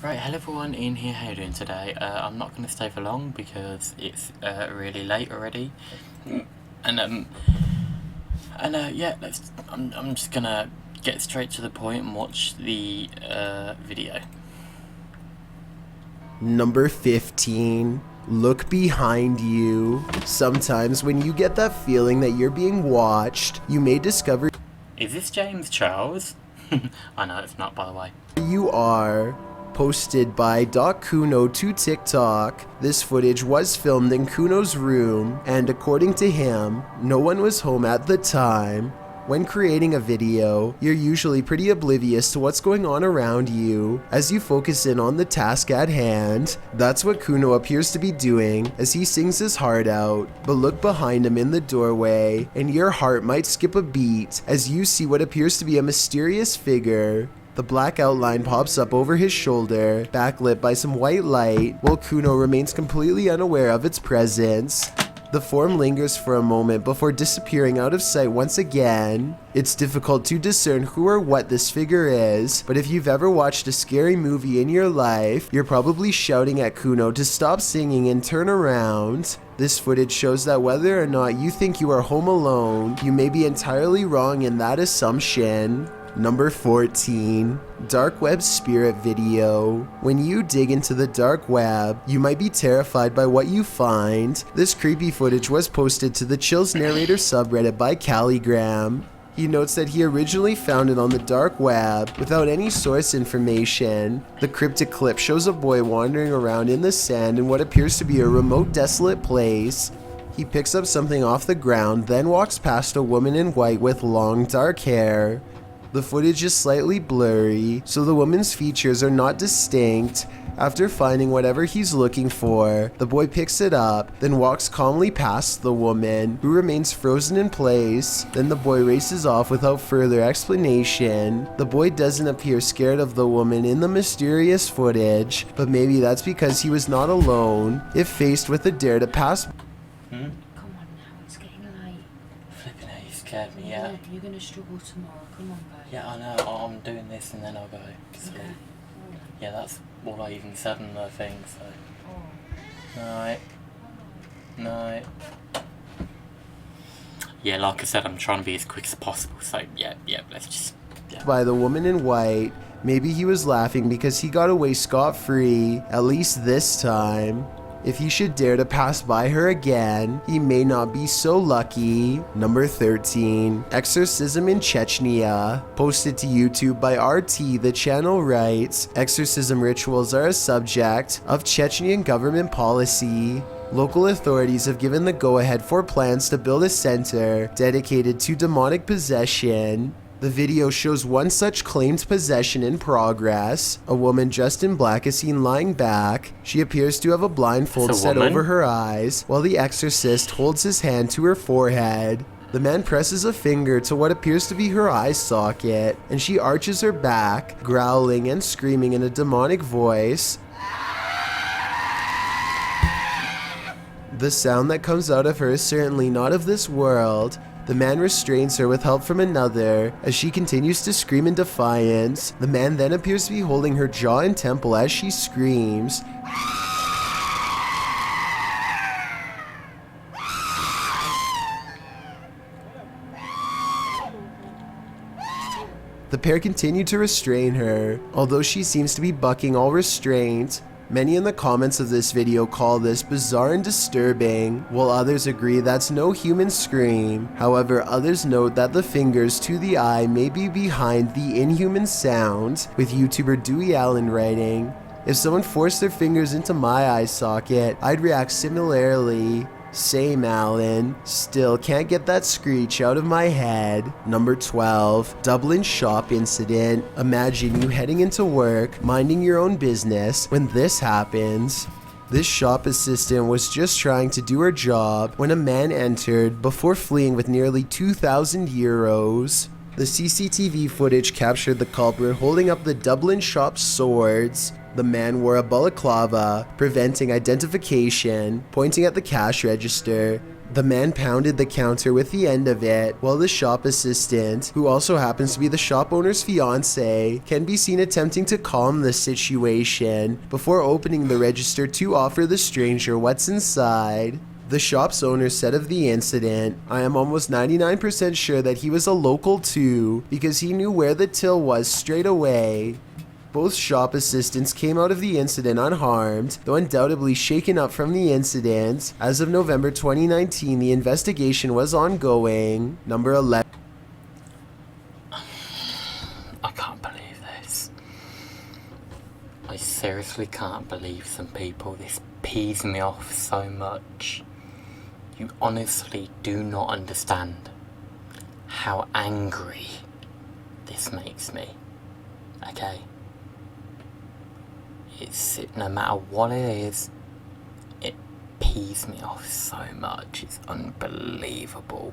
Right, hello everyone in here, how you doing today? I'm not going to stay for long because it's really late already. And yeah, I'm just gonna get straight to the point and watch the video. Number 15. Look behind you. Sometimes when you get that feeling that you're being watched, you may discover Is this James Charles? I know it's not, by the way. you are. Posted by Kuno to TikTok. This footage was filmed in Kuno's room, and according to him, no one was home at the time. When creating a video, you're usually pretty oblivious to what's going on around you as you focus in on the task at hand. That's what Kuno appears to be doing as he sings his heart out. But look behind him in the doorway, and your heart might skip a beat as you see what appears to be a mysterious figure. The black outline pops up over his shoulder, backlit by some white light, while Kuno remains completely unaware of its presence. The form lingers for a moment before disappearing out of sight once again. It's difficult to discern who or what this figure is, but if you've ever watched a scary movie in your life, you're probably shouting at Kuno to stop singing and turn around. This footage shows that whether or not you think you are home alone, you may be entirely wrong in that assumption. Number 14. Dark web spirit video. When you dig into the dark web, you might be terrified by what you find. This creepy footage was posted to the Chills Narrator subreddit by Calligram. He notes that he originally found it on the dark web without any source information. The cryptic clip shows a boy wandering around in the sand in what appears to be a remote, desolate place. He picks up something off the ground, then walks past a woman in white with long, dark hair. The footage is slightly blurry, so the woman's features are not distinct. After finding whatever he's looking for, the boy picks it up, then walks calmly past the woman, who remains frozen in place. Then the boy races off without further explanation. The boy doesn't appear scared of the woman in the mysterious footage, but maybe that's because he was not alone. If faced with a dare to pass... Come on now, it's getting late. Flipping out, you scared me, yeah. You're gonna struggle tomorrow, come on, guys. Yeah, I know, I'm doing this and then I'll go to sleep. Okay. Yeah, that's all I even said in the thing, so... Oh. Night. Night. Yeah, like I said, I'm trying to be as quick as possible, so yeah, let's just... Yeah. by the woman in white. Maybe he was laughing because he got away scot-free, at least this time. If he should dare to pass by her again, he may not be so lucky. Number 13. Exorcism in Chechnya. Posted to YouTube by RT, the channel writes, exorcism rituals are a subject of Chechnyan government policy. Local authorities have given the go-ahead for plans to build a center dedicated to demonic possession. The video shows one such claimed possession in progress. A woman dressed in black is seen lying back. She appears to have a blindfold set over her eyes, while the exorcist holds his hand to her forehead. The man presses a finger to what appears to be her eye socket, and she arches her back, growling and screaming in a demonic voice. The sound that comes out of her is certainly not of this world. The man restrains her with help from another as she continues to scream in defiance. The man then appears to be holding her jaw and temple as she screams. The pair continue to restrain her, although she seems to be bucking all restraint. Many in the comments of this video call this bizarre and disturbing, while others agree that's no human scream. However, others note that the fingers to the eye may be behind the inhuman sound, with YouTuber Dewey Allen writing, "If someone forced their fingers into my eye socket, I'd react similarly. Same, Allen. Still can't get that screech out of my head." Number 12. Dublin shop incident. Imagine you heading into work, minding your own business, when this happens. This shop assistant was just trying to do her job when a man entered before fleeing with nearly 2,000 euros. The CCTV footage captured the culprit holding up the Dublin shop's swords. The man wore a balaclava, preventing identification, pointing at the cash register. The man pounded the counter with the end of it, while the shop assistant, who also happens to be the shop owner's fiance, can be seen attempting to calm the situation before opening the register to offer the stranger what's inside. The shop's owner said of the incident, "I am almost 99% sure that he was a local too, because he knew where the till was straight away." Both shop assistants came out of the incident unharmed, though undoubtedly shaken up from the incident. As of November 2019, the investigation was ongoing. Number 11. I can't believe this. I seriously can't believe some people. This pees me off so much. You honestly do not understand how angry this makes me. Okay? No matter what it is, it pees me off so much. It's unbelievable.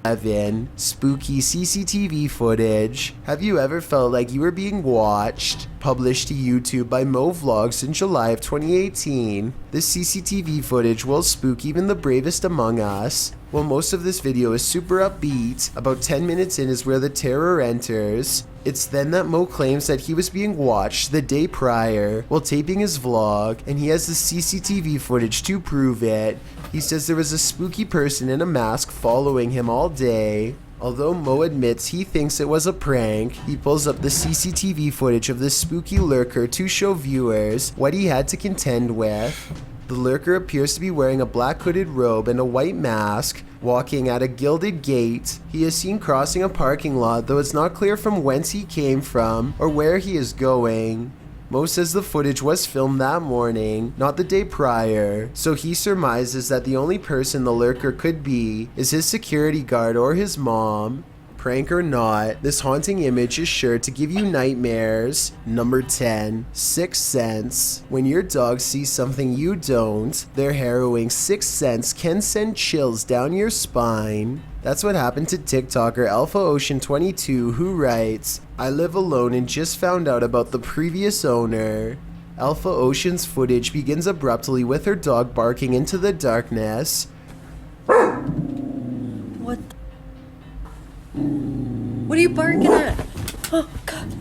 11. Spooky CCTV footage. Have you ever felt like you were being watched? Published to YouTube by Mo Vlogs in July of 2018. This CCTV footage will spook even the bravest among us. While most of this video is super upbeat, about 10 minutes in is where the terror enters. It's then that Mo claims that he was being watched the day prior while taping his vlog, and he has the CCTV footage to prove it. He says there was a spooky person in a mask following him all day. Although Mo admits he thinks it was a prank, he pulls up the CCTV footage of this spooky lurker to show viewers what he had to contend with. The lurker appears to be wearing a black hooded robe and a white mask, walking at a gilded gate. He is seen crossing a parking lot, though it's not clear from whence he came from or where he is going. Mo says the footage was filmed that morning, not the day prior, so he surmises that the only person the lurker could be is his security guard or his mom. Prank or not, this haunting image is sure to give you nightmares. Number 10. Sixth Sense. When your dog sees something you don't, their harrowing sixth sense can send chills down your spine. That's what happened to TikToker Alpha Ocean 22, who writes, "I live alone and just found out about the previous owner." Alpha Ocean's footage begins abruptly with her dog barking into the darkness. What? What are you barking at? Oh, God.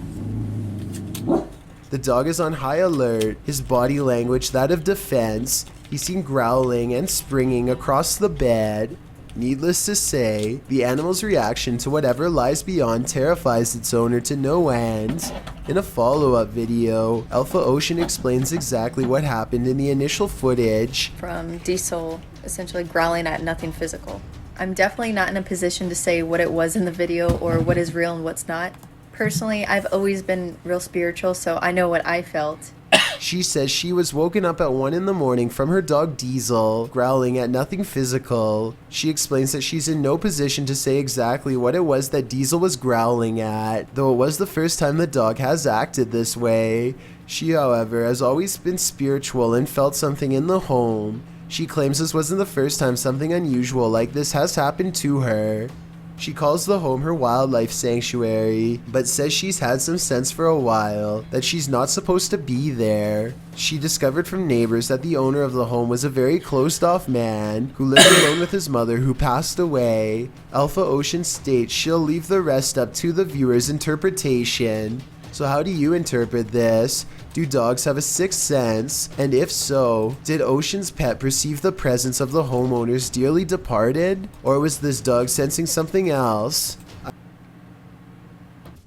The dog is on high alert, his body language that of defense. He's seen growling and springing across the bed. Needless to say, the animal's reaction to whatever lies beyond terrifies its owner to no end. In a follow-up video, Alpha Ocean explains exactly what happened in the initial footage. From Diesel essentially growling at nothing physical. I'm definitely not in a position to say what it was in the video or what is real and what's not. Personally, I've always been real spiritual, so I know what I felt. She says she was woken up at 1 in the morning from her dog Diesel, growling at nothing physical. She explains that she's in no position to say exactly what it was that Diesel was growling at, though it was the first time the dog has acted this way. She, however, has always been spiritual and felt something in the home. She claims this wasn't the first time something unusual like this has happened to her. She calls the home her wildlife sanctuary, but says she's had some sense for a while that she's not supposed to be there. She discovered from neighbors that the owner of the home was a very closed-off man who lived alone with his mother who passed away. Alpha Ocean states she'll leave the rest up to the viewer's interpretation. So how do you interpret this? Do dogs have a sixth sense? And if so, did Ocean's pet perceive the presence of the homeowner's dearly departed? Or was this dog sensing something else?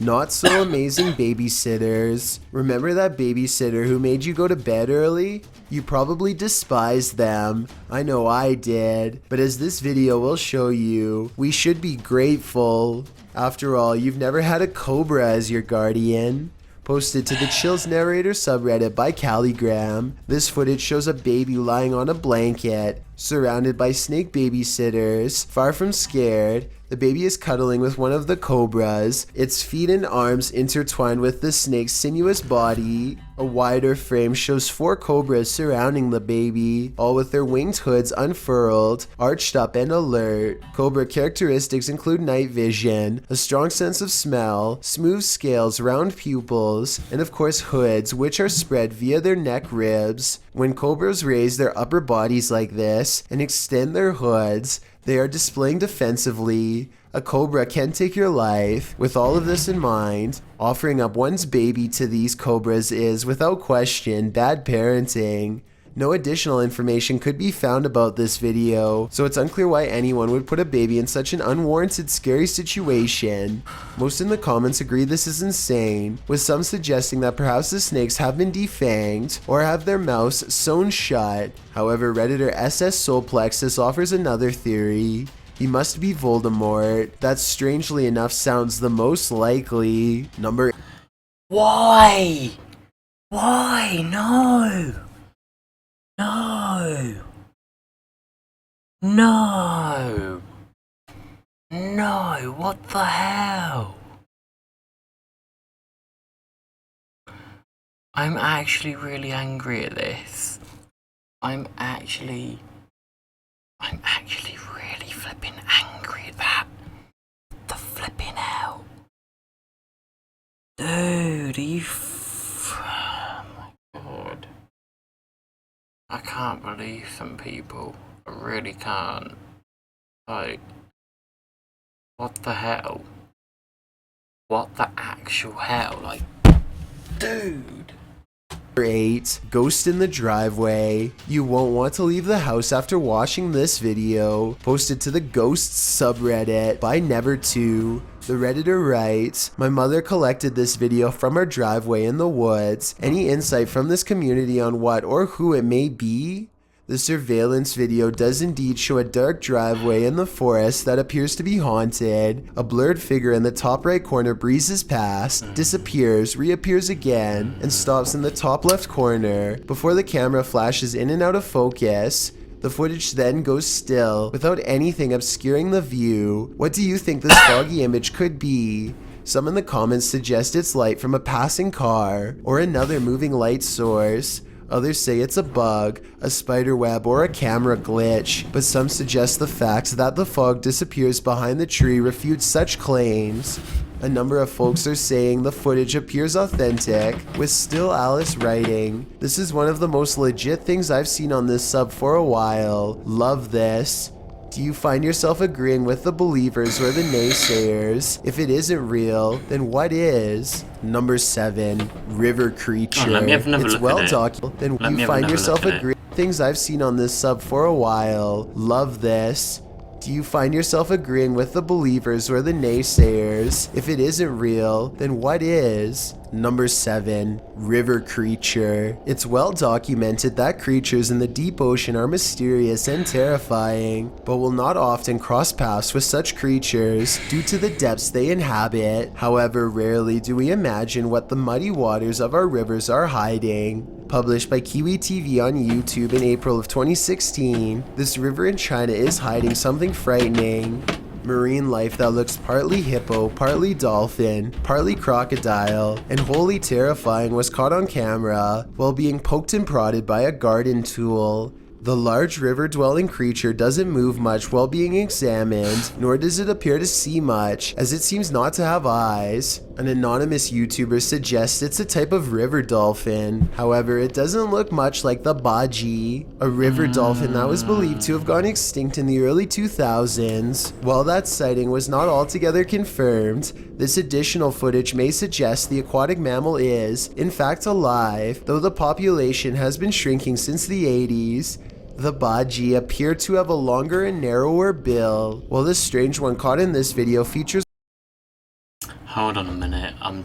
Not so amazing babysitters. Remember that babysitter who made you go to bed early? You probably despised them. I know I did. But as this video will show you, we should be grateful. After all, you've never had a cobra as your guardian. Posted to the Chills Narrator subreddit by Calligram, this footage shows a baby lying on a blanket, surrounded by snake babysitters. Far from scared, The baby is cuddling with one of the cobras, its feet and arms intertwined with the snake's sinuous body. A wider frame shows 4 cobras surrounding the baby, all with their winged hoods unfurled, arched up and alert. Cobra characteristics include night vision, a strong sense of smell, smooth scales, round pupils, and of course hoods, which are spread via their neck ribs. When cobras raise their upper bodies like this and extend their hoods, they are displaying defensively. A cobra can take your life. With all of this in mind, offering up one's baby to these cobras is, without question, bad parenting. No additional information could be found about this video, so it's unclear why anyone would put a baby in such an unwarranted, scary situation. Most in the comments agree this is insane, with some suggesting that perhaps the snakes have been defanged or have their mouths sewn shut. However, Redditor SS Soulplexus offers another theory. He must be Voldemort. That strangely enough sounds the most likely. Why? Why? No! No! No! No! What the hell? I'm actually really angry at this. I'm actually really flipping angry at that. The flipping hell. Dude, oh my god. I can't believe some people. I really can't. Like, what the hell? What the actual hell? Like, dude. 8. Ghost in the driveway. You won't want to leave the house after watching this video, posted to the Ghosts subreddit by Never2. The Redditor writes, "My mother collected this video from our driveway in the woods. Any insight from this community on what or who it may be? The surveillance video does indeed show a dark driveway in the forest that appears to be haunted. A blurred figure in the top right corner breezes past, disappears, reappears again, and stops in the top left corner before the camera flashes in and out of focus. The footage then goes still, without anything obscuring the view. What do you think this foggy image could be? Some in the comments suggest it's light from a passing car, or another moving light source. Others say it's a bug, a spider web, or a camera glitch, but some suggest the fact that the fog disappears behind the tree refutes such claims. A number of folks are saying the footage appears authentic, with Still Alice writing, "This is one of the most legit things I've seen on this sub for a while. Love this." Do you find yourself agreeing with the believers or the naysayers? If it isn't real, then what is? Number 7. River creature. Let me have another It's look well at it. documented. Then Let me you have find another yourself look at it. agreeing with things I've seen on this sub for a while. Love this. Do you find yourself agreeing with the believers or the naysayers? If it isn't real, then what is? Number 7. River creature. It's well documented that creatures in the deep ocean are mysterious and terrifying, but will not often cross paths with such creatures due to the depths they inhabit. However, rarely do we imagine what the muddy waters of our rivers are hiding. Published by Kiwi TV on YouTube in April of 2016, this river in China is hiding something frightening. Marine life that looks partly hippo, partly dolphin, partly crocodile, and wholly terrifying was caught on camera while being poked and prodded by a garden tool. The large river-dwelling creature doesn't move much while being examined, nor does it appear to see much, as it seems not to have eyes. An anonymous YouTuber suggests it's a type of river dolphin. However, it doesn't look much like the baji, a river dolphin that was believed to have gone extinct in the early 2000s. While that sighting was not altogether confirmed, this additional footage may suggest the aquatic mammal is, in fact, alive, though the population has been shrinking since the 80s. The baji appear to have a longer and narrower bill, while the strange one caught in this video features. Hold on a minute. I'm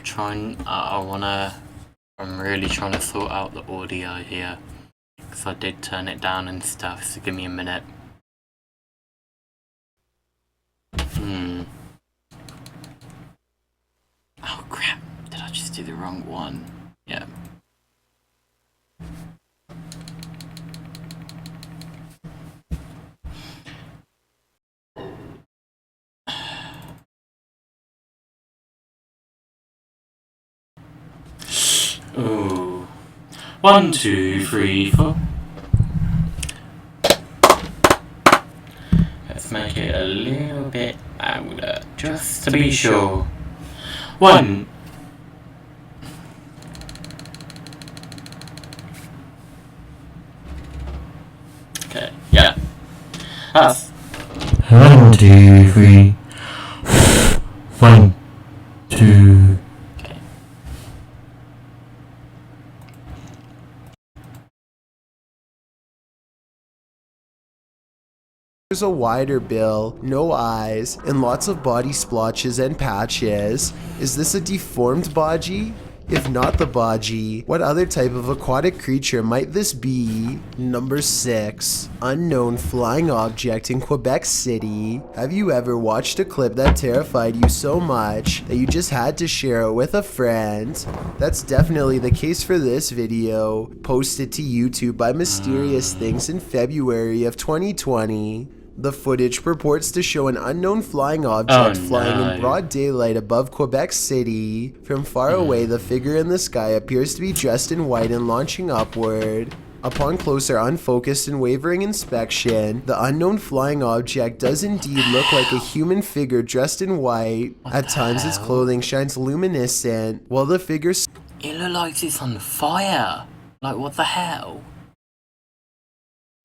really trying to sort out the audio here, because I did turn it down and stuff, so give me a minute. Oh crap, did I just do the wrong one? Yeah. Ooh. 1, 2, 3, 4. Let's make it a little bit louder, just to be sure. 1. Okay, yeah. That's 1, 2, 3. 1, 2. Okay. There's a wider bill, no eyes, and lots of body splotches and patches. Is this a deformed Baji? If not the Baji, what other type of aquatic creature might this be? Number 6. Unknown flying object in Quebec City. Have you ever watched a clip that terrified you so much that you just had to share it with a friend? That's definitely the case for this video, posted to YouTube by Mysterious Things in February of 2020. The footage purports to show an unknown flying object flying in broad daylight above Quebec City. From far away, the figure in the sky appears to be dressed in white and launching upward. Upon closer, unfocused, and wavering inspection, the unknown flying object does indeed look like a human figure dressed in white. At times, its clothing shines luminescent, while the figure... It looks like it's on fire. Like, what the hell?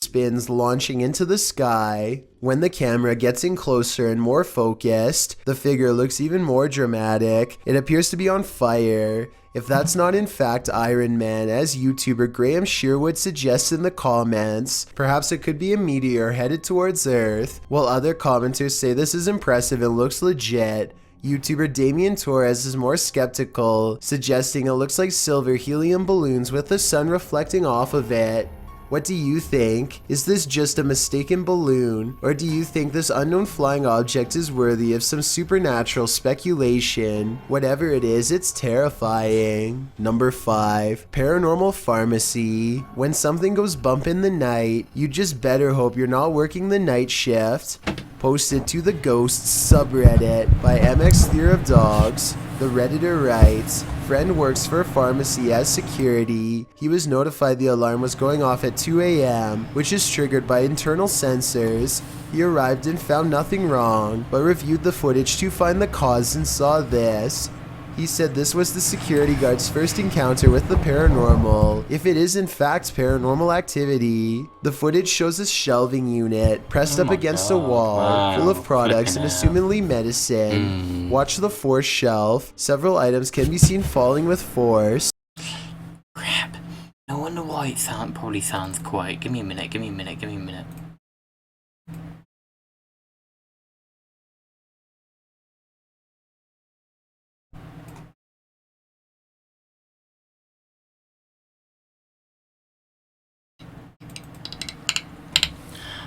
Spins launching into the sky. When the camera gets in closer and more focused, the figure looks even more dramatic. It appears to be on fire. If that's not in fact Iron Man, as YouTuber Graham Sherwood suggests in the comments, perhaps it could be a meteor headed towards Earth, while other commenters say this is impressive and looks legit. YouTuber Damien Torres is more skeptical, suggesting it looks like silver helium balloons with the sun reflecting off of it. What do you think? Is this just a mistaken balloon? Or do you think this unknown flying object is worthy of some supernatural speculation? Whatever it is, it's terrifying. Number 5. Paranormal Pharmacy. When something goes bump in the night, you just better hope you're not working the night shift. Posted to the Ghosts subreddit by MX Theory of Dogs. The Redditor writes, friend works for a pharmacy as security. He was notified the alarm was going off at 2 a.m., which is triggered by internal sensors. He arrived and found nothing wrong, but reviewed the footage to find the cause and saw this. He said this was the security guard's first encounter with the paranormal, if it is in fact paranormal activity. The footage shows a shelving unit pressed up against a wall, full of products and assumedly medicine. Watch the fourth shelf. Several items can be seen falling with force. Crap. No wonder why it probably sounds quiet. Give me a minute.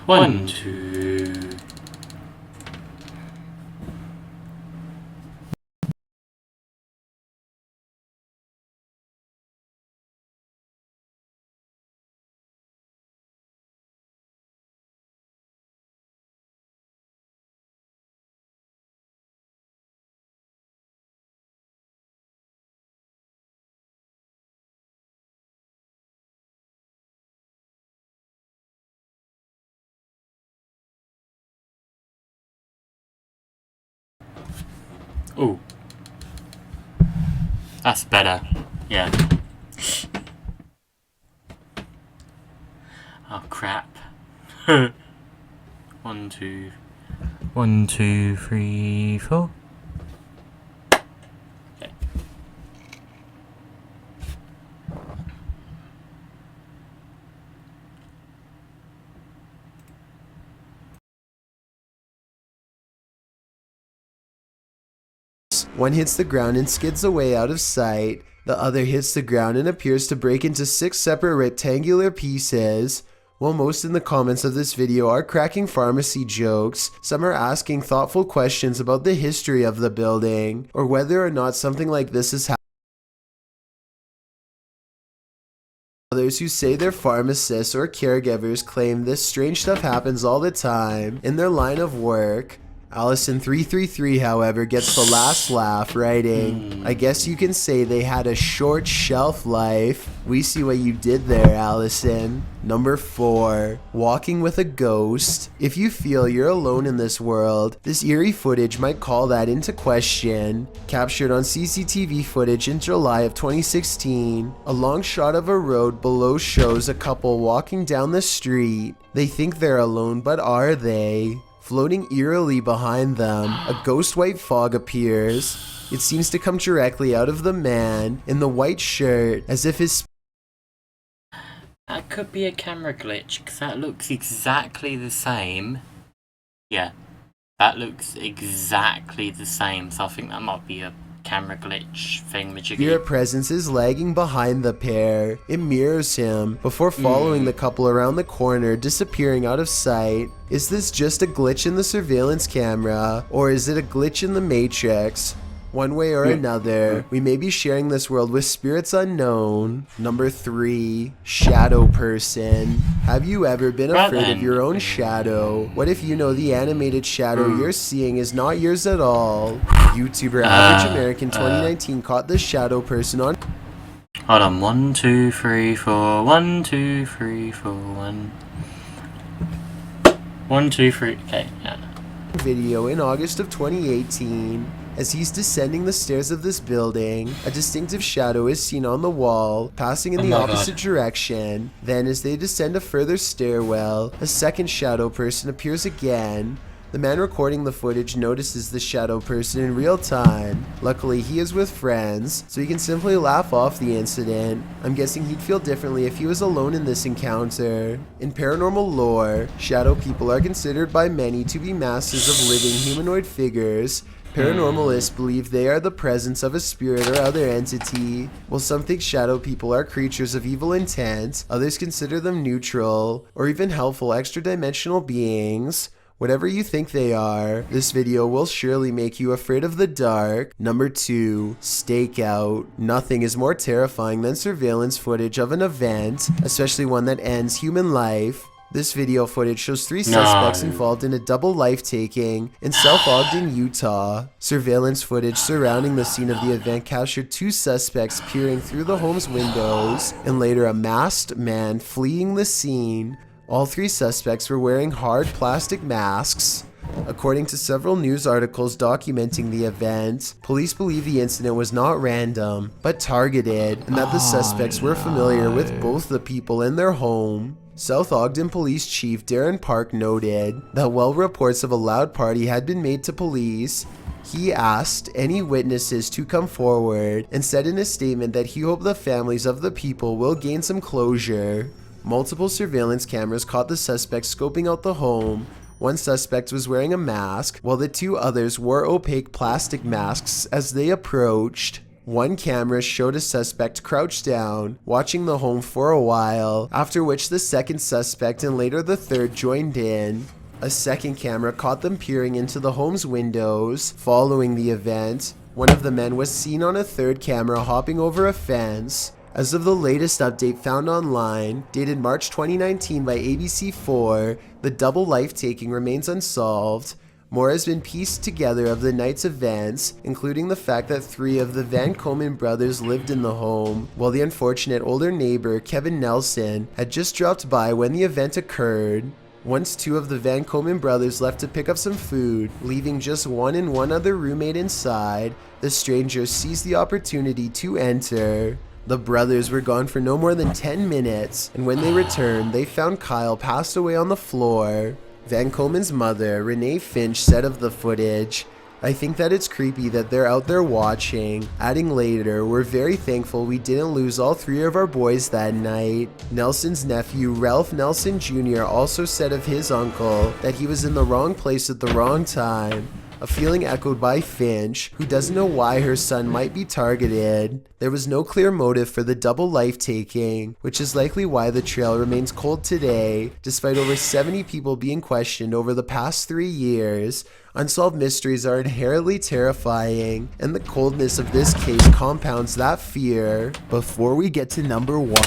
1, 2. Ooh. That's better. Yeah. Oh crap. 1, 2. 1, 2, 3, 4. Okay. One hits the ground and skids away out of sight. The other hits the ground and appears to break into 6 separate rectangular pieces. While most in the comments of this video are cracking pharmacy jokes, some are asking thoughtful questions about the history of the building, or whether or not something like this is happening. Others who say they're pharmacists or caregivers claim this strange stuff happens all the time in their line of work. Allison333, however, gets the last laugh, writing, I guess you can say they had a short shelf life. We see what you did there, Allison. Number 4, walking with a ghost. If you feel you're alone in this world, this eerie footage might call that into question. Captured on CCTV footage in July of 2016, a long shot of a road below shows a couple walking down the street. They think they're alone, but are they? Floating eerily behind them, a ghost white fog appears. It seems to come directly out of the man in the white shirt, as if his... That could be a camera glitch, because that looks exactly the same. Yeah, that looks exactly the same, so I think that might be a camera glitch thingamajiggy. spirit presence is lagging behind the pair. It mirrors him before following the couple around the corner, disappearing out of sight. Is this just a glitch in the surveillance camera, or is it a glitch in the Matrix? One way or another, we may be sharing this world with spirits unknown. Number 3, shadow person. Have you ever been afraid of your own shadow? What if you know the animated shadow you're seeing is not yours at all? YouTuber Average American 2019 caught the shadow person on... Hold on, 1, 2, 3, 4, 1, 2, 3, 4, 1. 1, 2, 3, okay, yeah. Video in August of 2018. As he's descending the stairs of this building, a distinctive shadow is seen on the wall, passing in the opposite direction. Then, as they descend a further stairwell, a second shadow person appears again. The man recording the footage notices the shadow person in real time. Luckily, he is with friends, so he can simply laugh off the incident. I'm guessing he'd feel differently if he was alone in this encounter. In paranormal lore, shadow people are considered by many to be masses of living humanoid figures. Paranormalists believe they are the presence of a spirit or other entity. While some think shadow people are creatures of evil intent, others consider them neutral, or even helpful extra-dimensional beings. Whatever you think they are, this video will surely make you afraid of the dark. Number 2, stakeout. Nothing is more terrifying than surveillance footage of an event, especially one that ends human life. This video footage shows 3 suspects involved in a double life-taking in South Ogden, Utah. Surveillance footage surrounding the scene of the event captured 2 suspects peering through the home's windows, and later a masked man fleeing the scene. All 3 suspects were wearing hard plastic masks. According to several news articles documenting the event, police believe the incident was not random, but targeted, and that the suspects were familiar with both the people in their home. South Ogden Police Chief Darren Park noted that while reports of a loud party had been made to police, he asked any witnesses to come forward and said in a statement that he hoped the families of the people will gain some closure. Multiple surveillance cameras caught the suspects scoping out the home. One suspect was wearing a mask, while the 2 others wore opaque plastic masks as they approached. One camera showed a suspect crouched down, watching the home for a while, after which the second suspect and later the third joined in. A second camera caught them peering into the home's windows. Following the event, one of the men was seen on a third camera hopping over a fence. As of the latest update found online, dated March 2019 by ABC4, the double life-taking remains unsolved. More has been pieced together of the night's events, including the fact that 3 of the Van Komen brothers lived in the home, while the unfortunate older neighbor, Kevin Nelson, had just dropped by when the event occurred. Once 2 of the Van Komen brothers left to pick up some food, leaving just one and one other roommate inside, the stranger seized the opportunity to enter. The brothers were gone for no more than 10 minutes, and when they returned, they found Kyle passed away on the floor. Van Komen's mother, Renee Finch, said of the footage, "I think that it's creepy that they're out there watching." Adding later, "We're very thankful we didn't lose all 3 of our boys that night." Nelson's nephew, Ralph Nelson Jr., also said of his uncle that he was in the wrong place at the wrong time. A feeling echoed by Finch, who doesn't know why her son might be targeted. There was no clear motive for the double life-taking, which is likely why the trail remains cold today, despite over 70 people being questioned over the past 3 years. Unsolved mysteries are inherently terrifying, and the coldness of this case compounds that fear. Before we get to number 1...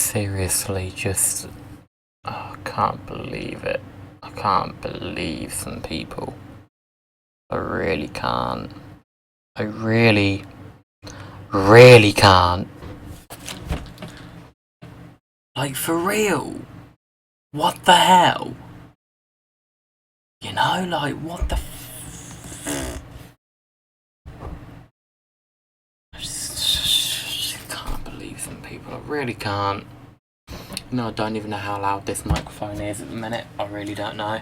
seriously just... Oh, I can't believe it. I can't believe some people. I really can't. I really can't. Like, for real? What the hell? You know, like, what the I just can't believe some people. I really can't. No, I don't even know how loud this microphone is at the minute. I really don't know.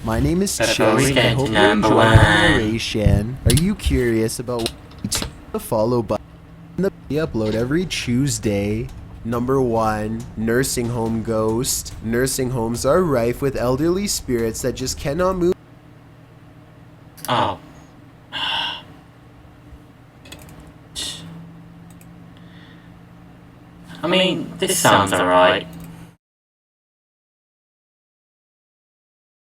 My name is Better Chase, and I hope you're number enjoying one. the narration. Are you curious about what the follow button that we upload every Tuesday? Number 1, nursing home ghost. Nursing homes are rife with elderly spirits that just cannot move. Oh. I mean, this sounds alright.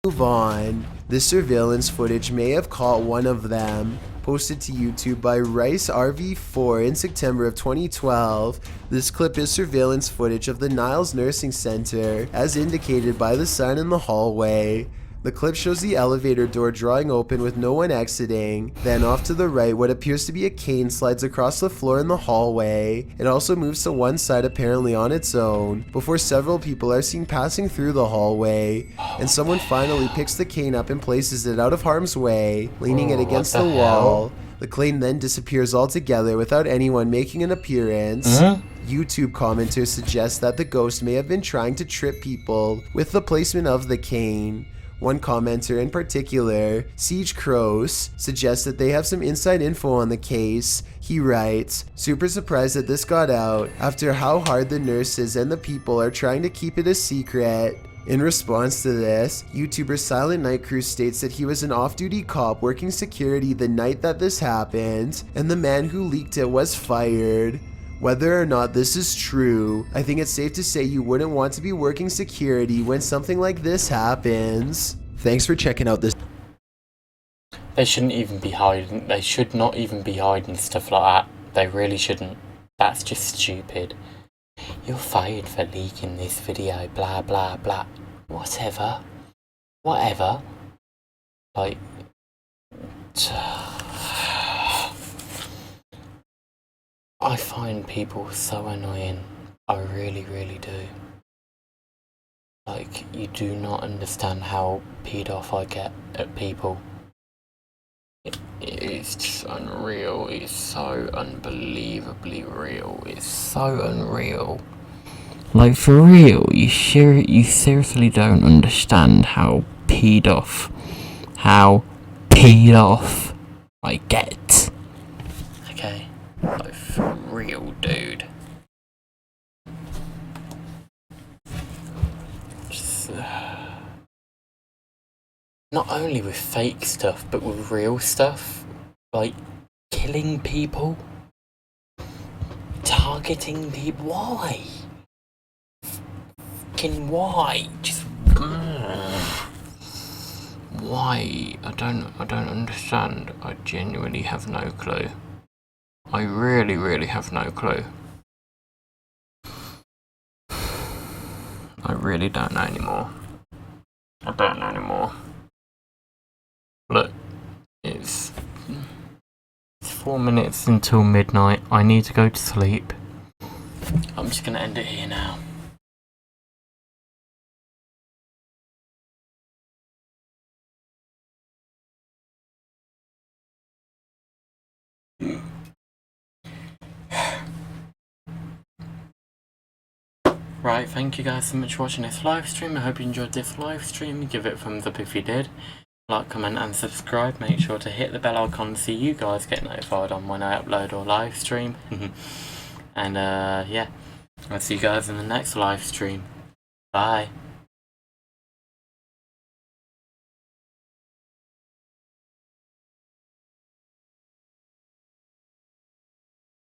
Move on. This surveillance footage may have caught one of them. Posted to YouTube by Rice RV4 in September of 2012. This clip is surveillance footage of the Niles Nursing Center, as indicated by the sign in the hallway. The clip shows the elevator door drawing open with no one exiting. Then off to the right, what appears to be a cane slides across the floor in the hallway. It also moves to one side apparently on its own, before several people are seen passing through the hallway. And someone finally picks the cane up and places it out of harm's way, leaning it against the wall. The cane then disappears altogether without anyone making an appearance. YouTube commenters suggest that the ghost may have been trying to trip people with the placement of the cane. One commenter in particular, Siege Crows, suggests that they have some inside info on the case. He writes, "Super surprised that this got out after how hard the nurses and the people are trying to keep it a secret." In response to this, YouTuber Silent Night Crew states that he was an off-duty cop working security the night that this happened, and the man who leaked it was fired. Whether or not this is true, I think it's safe to say you wouldn't want to be working security when something like this happens. Thanks for checking out this. They shouldn't even be hiding. They should not even be hiding stuff like that. They really shouldn't. That's just stupid. You're fired for leaking this video, blah blah blah. Whatever. Whatever. Like... I find people so annoying. I really, really do. Like, you do not understand how peed off I get at people. It's just unreal. It's so unbelievably real. It's so unreal. Like, for real, you seriously don't understand how peed off I get. Okay? Like, for real, dude. Just, not only with fake stuff, but with real stuff. Like, killing people. Targeting people. Why? Fucking why? Just... why? I don't understand. I genuinely have no clue. I really, really have no clue. I really don't know anymore. I don't know anymore. Look, it's 4 minutes until midnight. I need to go to sleep. I'm just gonna end it here now. Right, thank you guys so much for watching this live stream. I hope you enjoyed this live stream. Give it a thumbs up if you did. Like, comment and subscribe. Make sure to hit the bell icon so you guys get notified on when I upload or live stream. And yeah, I'll see you guys in the next live stream. Bye.